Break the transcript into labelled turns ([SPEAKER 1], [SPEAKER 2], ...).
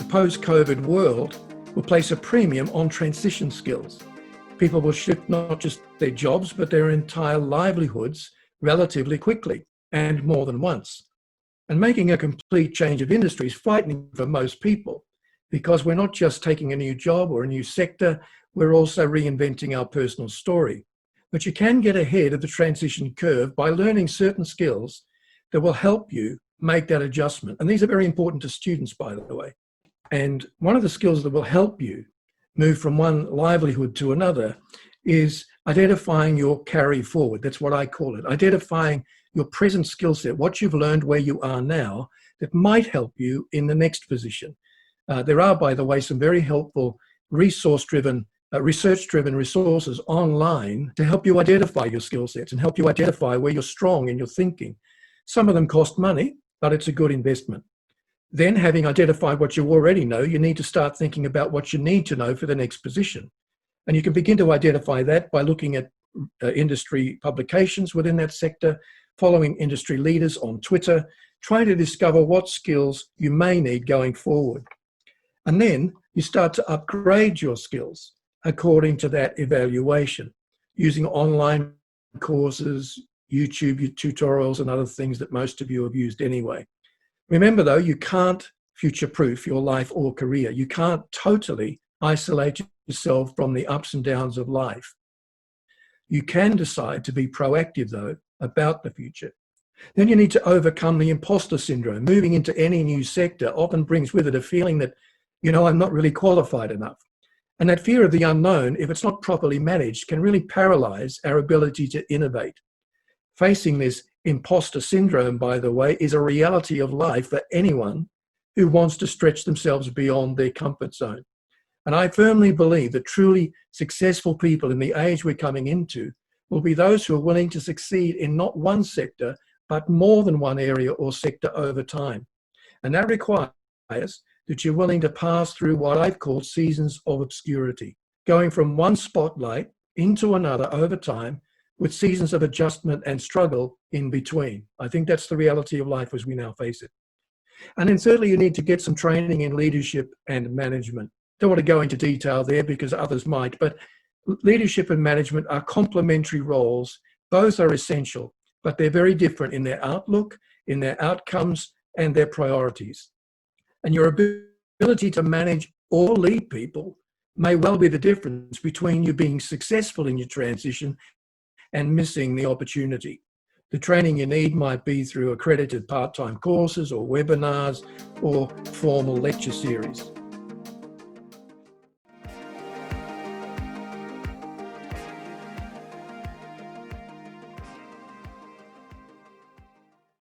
[SPEAKER 1] post-COVID world will place a premium on transition skills. People will shift not just their jobs, but their entire livelihoods relatively quickly and more than once. And making a complete change of industry is frightening for most people because we're not just taking a new job or a new sector, we're also reinventing our personal story. But you can get ahead of the transition curve by learning certain skills that will help you make that adjustment. And these are very important to students, by the way. And one of the skills that will help you move from one livelihood to another is identifying your carry forward. That's what I call it. Identifying your present skill set, what you've learned where you are now that might help you in the next position. There are, by the way, some very helpful research-driven resources online to help you identify your skill sets and help you identify where you're strong in your thinking. Some of them cost money, but it's a good investment. Then, having identified what you already know, you need to start thinking about what you need to know for the next position. And you can begin to identify that by looking at industry publications within that sector, following industry leaders on Twitter, trying to discover what skills you may need going forward. And then you start to upgrade your skills according to that evaluation, using online courses, YouTube tutorials, and other things that most of you have used anyway. Remember, though, you can't future-proof your life or career. You can't totally isolate yourself from the ups and downs of life. You can decide to be proactive, though, about the future. Then you need to overcome the imposter syndrome. Moving into any new sector often brings with it a feeling that, I'm not really qualified enough. And that fear of the unknown, if it's not properly managed, can really paralyze our ability to innovate. Facing this imposter syndrome, by the way, is a reality of life for anyone who wants to stretch themselves beyond their comfort zone. And I firmly believe that truly successful people in the age we're coming into will be those who are willing to succeed in not one sector, but more than one area or sector over time. And that requires that you're willing to pass through what I've called seasons of obscurity, going from one spotlight into another over time, with seasons of adjustment and struggle in between. I think that's the reality of life as we now face it. And then thirdly, you need to get some training in leadership and management. Don't want to go into detail there because others might, but leadership and management are complementary roles. Both are essential, but they're very different in their outlook, in their outcomes, and their priorities. And your ability to manage or lead people may well be the difference between you being successful in your transition and missing the opportunity. The training you need might be through accredited part-time courses or webinars or formal lecture series.